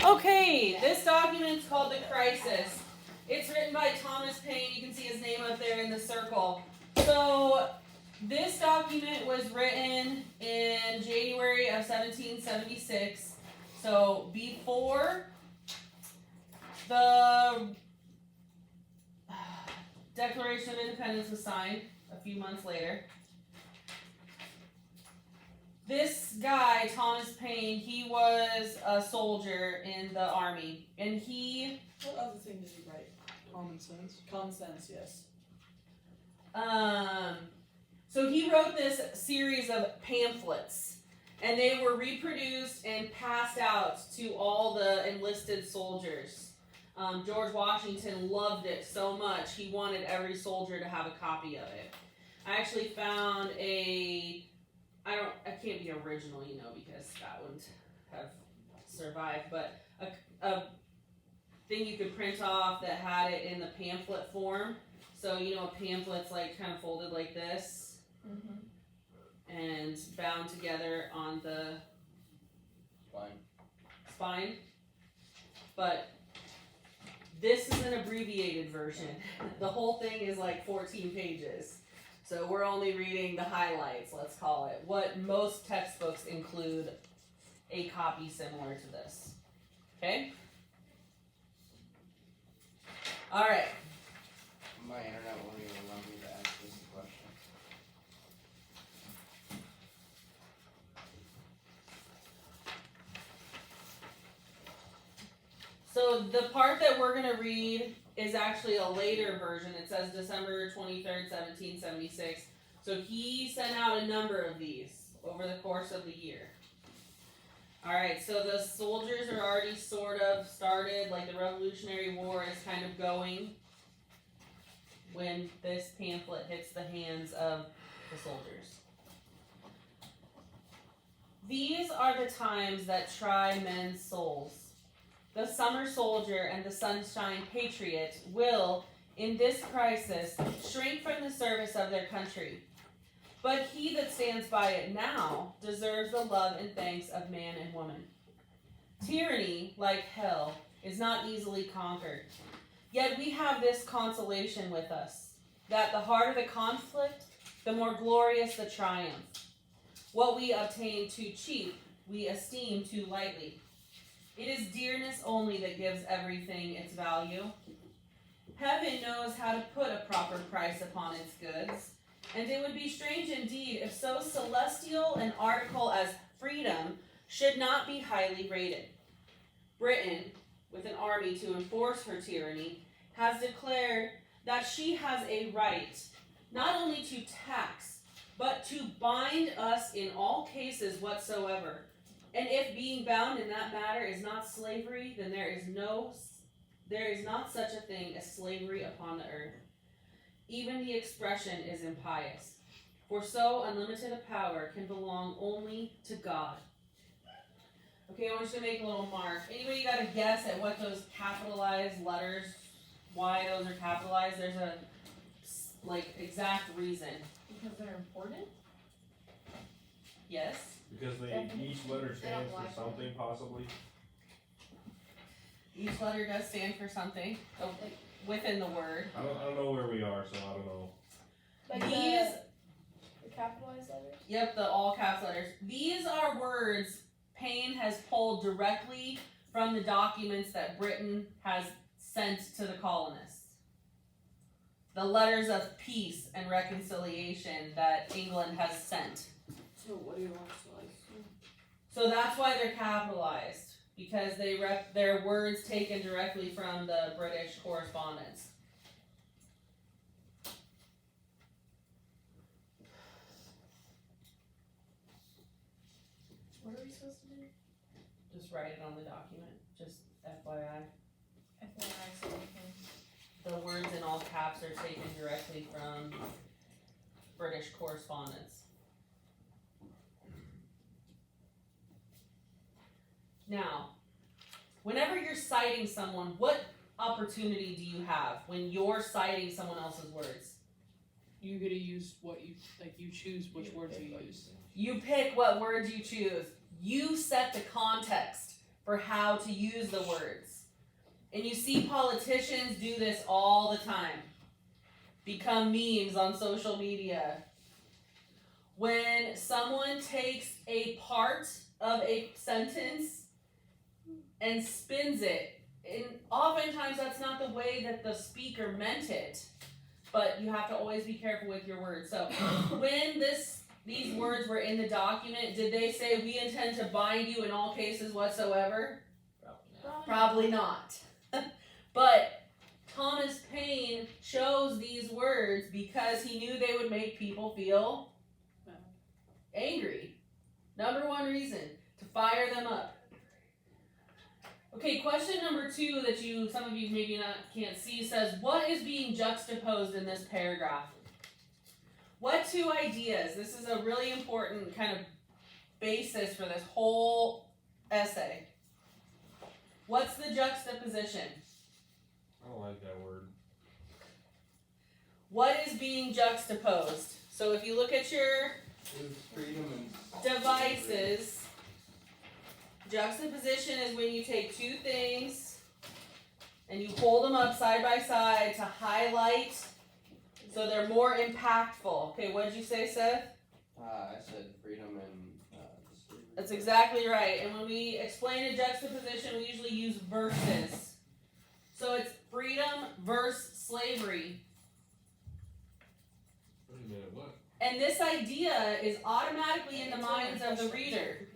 Okay, this document's called The Crisis. It's written by Thomas Paine. You can see his name up there in the circle. So, this document was written in January of 1776. So, before the Declaration of Independence was signed a few months later. This guy, Thomas Paine, he was a soldier in the army, and he... What other thing did he write? Common Sense. Common Sense, yes. So he wrote this series of pamphlets, and they were reproduced and passed out to all the enlisted soldiers. George Washington loved it so much, he wanted every soldier to have a copy of it. I actually found I can't be original, because that wouldn't have survived, but a thing you could print off that had it in the pamphlet form. So, a pamphlet's like kind of folded like this and bound together on the spine. But this is an abbreviated version. The whole thing is like 14 pages. So we're only reading the highlights, let's call it. What most textbooks include a copy similar to this. Okay? Alright. My internet won't even allow me to ask this question. So the part that we're going to read is actually a later version. It says December 23rd, 1776. So he sent out a number of these over the course of the year. Alright, so the soldiers are already sort of started, like the Revolutionary War is kind of going when this pamphlet hits the hands of the soldiers. These are the times that try men's souls. The summer soldier and the sunshine patriot will, in this crisis, shrink from the service of their country. But he that stands by it now deserves the love and thanks of man and woman. Tyranny, like hell, is not easily conquered. Yet we have this consolation with us, that the harder the conflict, the more glorious the triumph. What we obtain too cheap, we esteem too lightly. It is dearness only that gives everything its value. Heaven knows how to put a proper price upon its goods, and it would be strange indeed if so celestial an article as freedom should not be highly rated. Britain, with an army to enforce her tyranny, has declared that she has a right not only to tax, but to bind us in all cases whatsoever. And if being bound in that matter is not slavery, then there is not such a thing as slavery upon the earth. Even the expression is impious, for so unlimited a power can belong only to God. Okay, I want you to make a little mark. Anybody got a guess at what those capitalized letters, why those are capitalized? There's a exact reason. Because they're important? Yes? Because each letter stands for something, possibly. Each letter does stand for something within the word. I don't know where we are, so I don't know. Like These, the capitalized letters? yep, the all caps letters. These are words Paine has pulled directly from the documents that Britain has sent to the colonists. The letters of peace and reconciliation that England has sent. So what do you want to like? So that's why they're capitalized, because they're words taken directly from the British correspondence. What are we supposed to do? Just write it on the document, just FYI. FYI, so we can. The words in all caps are taken directly from British correspondence. Now, whenever you're citing someone, what opportunity do you have when you're citing someone else's words? You get to use what you choose which words you use. You pick what words you choose. You set the context for how to use the words. And you see politicians do this all the time. Become memes on social media. When someone takes a part of a sentence and spins it, and oftentimes that's not the way that the speaker meant it, but you have to always be careful with your words. So when these words were in the document, did they say we intend to bind you in all cases whatsoever? Probably not. But Thomas Paine chose these words because he knew they would make people feel angry. Number one reason, to fire them up. Okay, question number 2 that some of you maybe can't see says, what is being juxtaposed in this paragraph? What 2 ideas? This is a really important kind of basis for this whole essay. What's the juxtaposition? I don't like that word. What is being juxtaposed? So if you look at your It was freedom and devices, juxtaposition is when you take 2 things and you hold them up side by side to highlight so they're more impactful. Okay, what did you say, Seth? I said freedom and slavery. That's exactly right. And when we explain a juxtaposition, we usually use verses. So it's freedom versus slavery. Wait a minute, what? And this idea is automatically in the minds of the reader.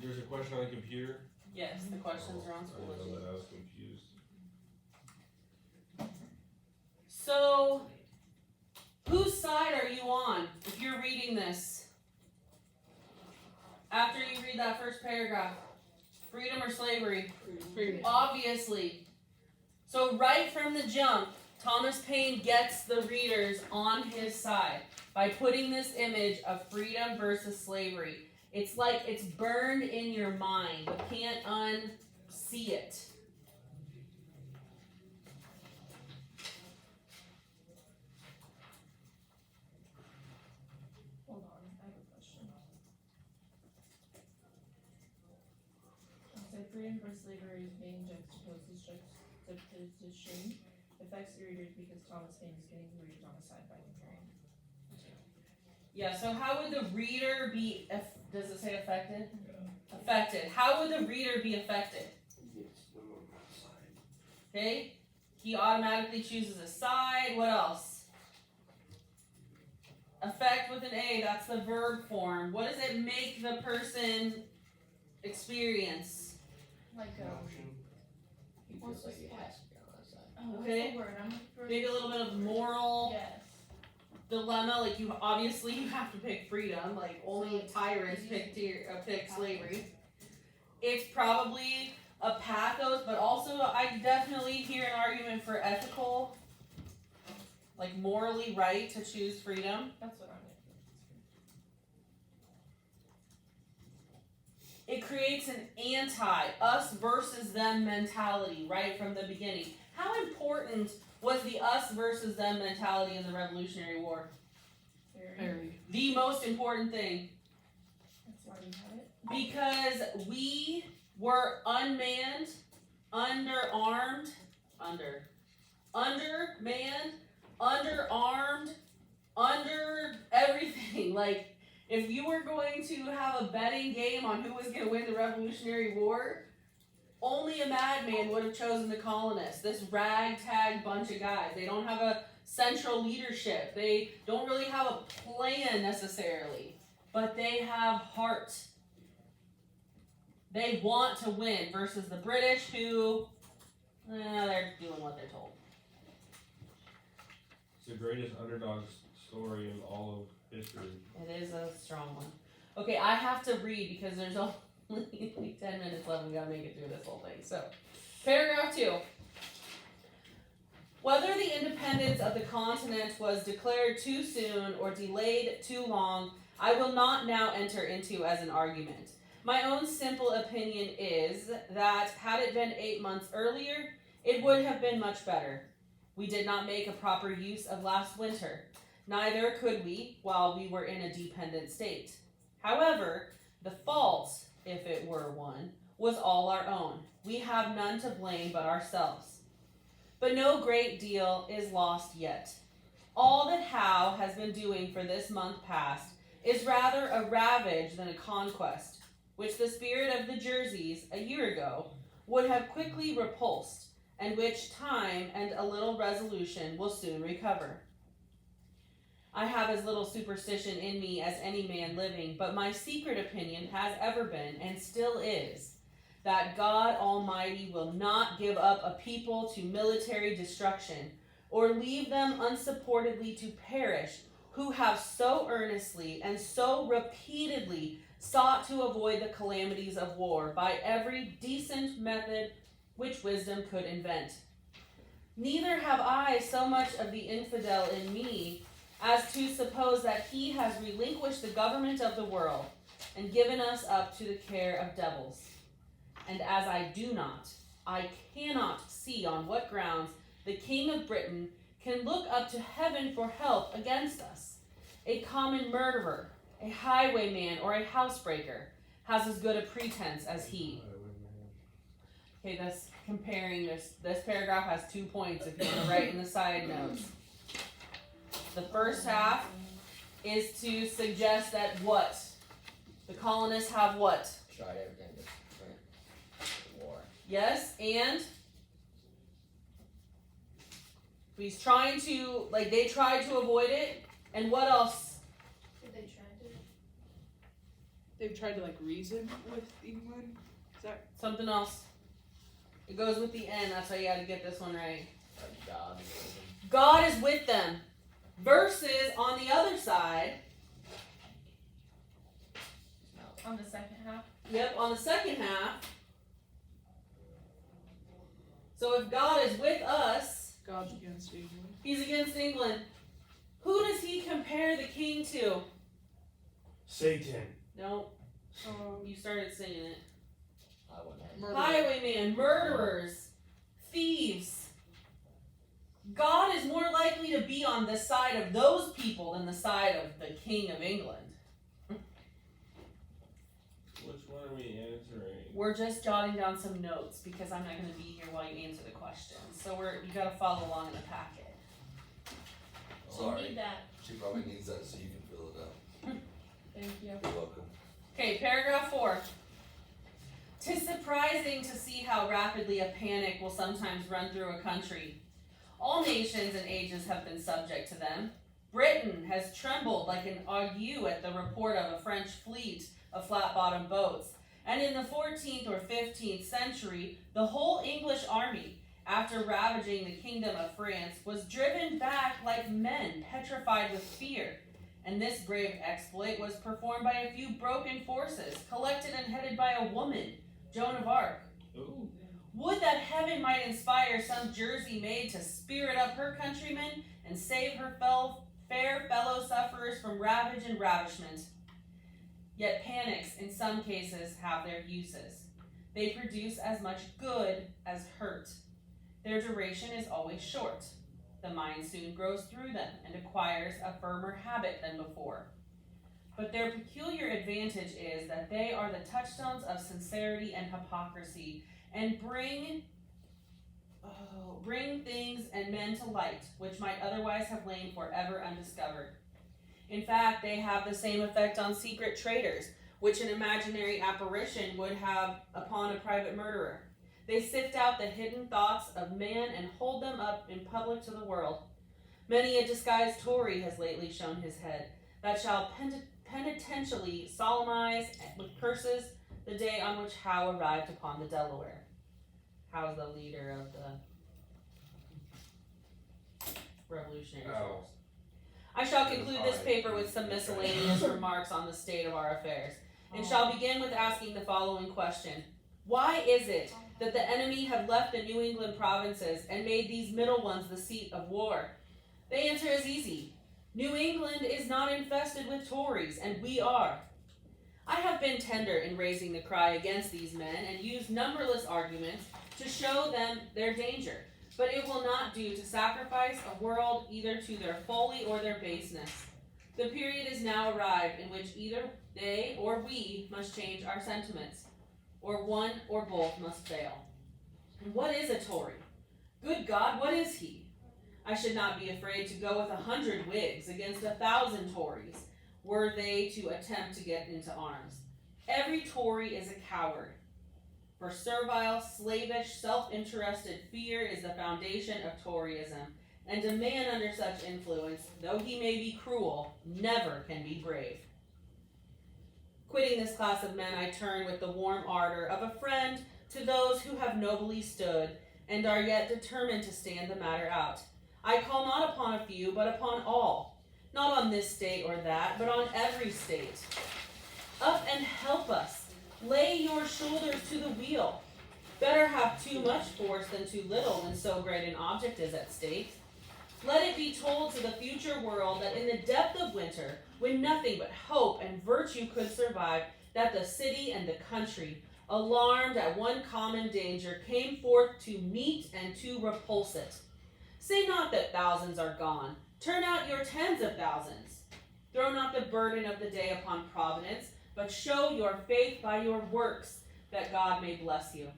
There's a question on the computer? Yes, the questions are on I school didn't know issues. that, I was confused. So, whose side are you on if you're reading this? After you read that first paragraph, freedom or slavery? Freedom. Obviously. So right from the jump, Thomas Paine gets the readers on his side by putting this image of freedom versus slavery. It's like it's burned in your mind. You can't unsee it. Hold on, I have a question. So freedom for slavery is being juxtaposed. This juxtaposition affects the readers because Thomas Paine is getting the readers on his side by comparing. Yeah, so how would the reader be, does it say affected? Affected. How would the reader be affected? Yes, them on my side. Okay? He automatically chooses a side. What else? Affect with an A, that's the verb form. What does it make the person experience? Like Emotion. He What's feels like this he one? has to be on that side. oh, what's Okay. the word? I'm looking for. Maybe a little bit of moral Yes. dilemma, like you obviously you have to pick freedom, like only tyrants pick slavery. It's probably a pathos, but also I definitely hear an argument for ethical, like morally right to choose freedom. That's what I'm It creates an us versus them mentality right from the beginning. How important was the us versus them mentality in the Revolutionary War? Very. The most important thing. That's why we have it. Because we were unmanned, undermanned, underarmed, under everything. Like, if you were going to have a betting game on who was going to win the Revolutionary War, only a madman would have chosen the colonists. This ragtag bunch of guys. They don't have a central leadership. They don't really have a plan necessarily, but they have heart. They want to win versus the British who, they're doing what they're told. It's the greatest underdog story in all of history. It is a strong one. Okay, I have to read because there's only like 10 minutes left. We gotta make it through this whole thing. So, paragraph 2. Whether the independence of the continent was declared too soon or delayed too long, I will not now enter into as an argument. My own simple opinion is that had it been 8 months earlier, it would have been much better. We did not make a proper use of last winter. Neither could we while we were in a dependent state. However, the fault, if it were one, was all our own. We have none to blame but ourselves. But no great deal is lost yet. All that Howe has been doing for this month past is rather a ravage than a conquest, which the spirit of the Jerseys a year ago would have quickly repulsed, and which time and a little resolution will soon recover. I have as little superstition in me as any man living, but my secret opinion has ever been, and still is, that God Almighty will not give up a people to military destruction, or leave them unsupportedly to perish, who have so earnestly and so repeatedly sought to avoid the calamities of war by every decent method which wisdom could invent. Neither have I so much of the infidel in me as to suppose that he has relinquished the government of the world and given us up to the care of devils. And as I do not, I cannot see on what grounds the King of Britain can look up to heaven for help against us. A common murderer, a highwayman, or a housebreaker has as good a pretense as he. Okay, that's comparing this paragraph has 2 points if you want to write in the side notes. The first half is to suggest that what? The colonists have what? Tried everything to prevent war. Yes, and he's trying to, like, they tried to avoid it, and what else? Did they try to? They've tried to like reason with England. Is that Something else. It goes with the end, that's why you gotta get this one right. Like God is with them. God is with them. Versus, on the other side, No. On the second half? yep, on the second half, so if God is with us, God's against England? he's against England. Who does he compare the king to? Satan. No, you started singing it. I wouldn't have. Murder. Highwaymen, murderers, thieves. God is more likely to be on the side of those people than the side of the King of England. Which one are we answering? We're just jotting down some notes because I'm not going to be here while you answer the questions. So you got to follow along in the packet. We'll Sorry, need that. she probably needs that so you can fill it out. Thank you. You're welcome. Okay, paragraph 4. 'Tis surprising to see how rapidly a panic will sometimes run through a country. All nations and ages have been subject to them. Britain has trembled like an ague at the report of a French fleet of flat-bottomed boats. And in the 14th or 15th century, the whole English army, after ravaging the kingdom of France, was driven back like men petrified with fear. And this brave exploit was performed by a few broken forces, collected and headed by a woman, Joan of Arc. Ooh. Would that heaven might inspire some Jersey maid to spirit up her countrymen and save her fair fellow sufferers from ravage and ravishment. Yet panics in some cases have their uses. They produce as much good as hurt. Their duration is always short. The mind soon grows through them and acquires a firmer habit than before. But their peculiar advantage is that they are the touchstones of sincerity and hypocrisy, and bring things and men to light which might otherwise have lain forever undiscovered. In fact, they have the same effect on secret traitors, which an imaginary apparition would have upon a private murderer. They sift out the hidden thoughts of man and hold them up in public to the world. Many a disguised Tory has lately shown his head, that shall penitentially solemnize with curses the day on which Howe arrived upon the Delaware. Howe's the leader of the Revolutionary Force. I shall conclude this paper with some miscellaneous remarks on the state of our affairs, and shall begin with asking the following question. Why is it that the enemy have left the New England provinces and made these middle ones the seat of war? The answer is easy. New England is not infested with Tories, and we are. I have been tender in raising the cry against these men and used numberless arguments to show them their danger, but it will not do to sacrifice a world either to their folly or their baseness. The period is now arrived in which either they or we must change our sentiments. or one or both must fail. And what is a Tory? Good God, what is he? I should not be afraid to go with 100 Whigs against 1,000 Tories, were they to attempt to get into arms. Every Tory is a coward. For servile, slavish, self-interested fear is the foundation of Toryism, and a man under such influence, though he may be cruel, never can be brave. Quitting this class of men, I turn with the warm ardor of a friend to those who have nobly stood and are yet determined to stand the matter out. I call not upon a few, but upon all, not on this state or that, but on every state. Up and help us. Lay your shoulders to the wheel. Better have too much force than too little when so great an object is at stake. Let it be told to the future world that in the depth of winter, when nothing but hope and virtue could survive, that the city and the country, alarmed at one common danger, came forth to meet and to repulse it. Say not that thousands are gone. Turn out your tens of thousands. Throw not the burden of the day upon Providence, but show your faith by your works, that God may bless you.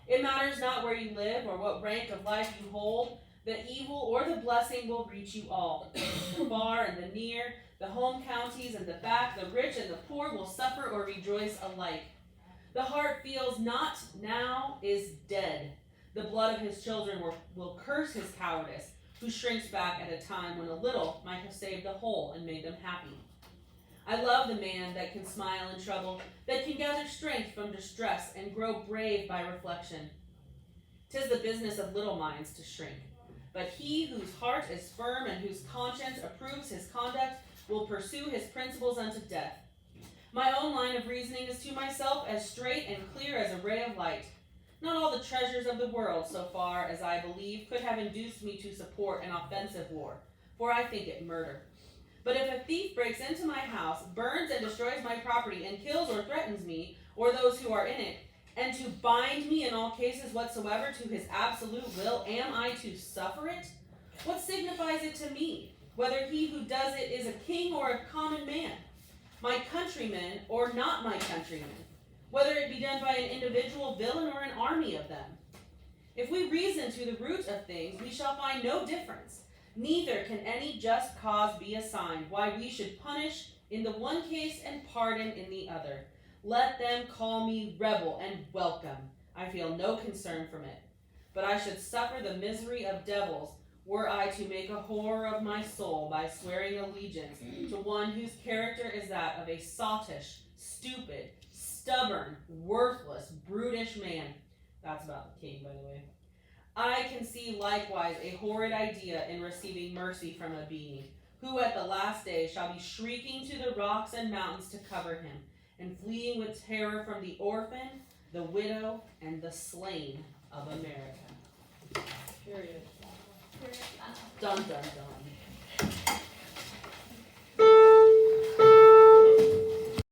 It matters not where you live or what rank of life you hold, the evil or the blessing will reach you all. The far and the near, the home counties and the back, the rich and the poor will suffer or rejoice alike. The heart feels not now is dead. The blood of his children will curse his cowardice, who shrinks back at a time when a little might have saved the whole and made them happy. I love the man that can smile in trouble, that can gather strength from distress and grow brave by reflection. 'Tis the business of little minds to shrink, but he whose heart is firm and whose conscience approves his conduct will pursue his principles unto death. My own line of reasoning is to myself as straight and clear as a ray of light. Not all the treasures of the world, so far as I believe, could have induced me to support an offensive war, for I think it murder. But if a thief breaks into my house, burns and destroys my property, and kills or threatens me, or those who are in it, and to bind me in all cases whatsoever to his absolute will, am I to suffer it? What signifies it to me, whether he who does it is a king or a common man, my countrymen or not my countrymen, whether it be done by an individual villain or an army of them? If we reason to the root of things, we shall find no difference. Neither can any just cause be assigned why we should punish in the one case and pardon in the other. Let them call me rebel and welcome. I feel no concern from it. But I should suffer the misery of devils were I to make a horror of my soul by swearing allegiance to one whose character is that of a sottish, stupid, stubborn, worthless, brutish man. That's about the king, by the way. I can see likewise a horrid idea in receiving mercy from a being, who at the last day shall be shrieking to the rocks and mountains to cover him, and fleeing with terror from the orphan, the widow, and the slain of America. Period. Dun dun dun.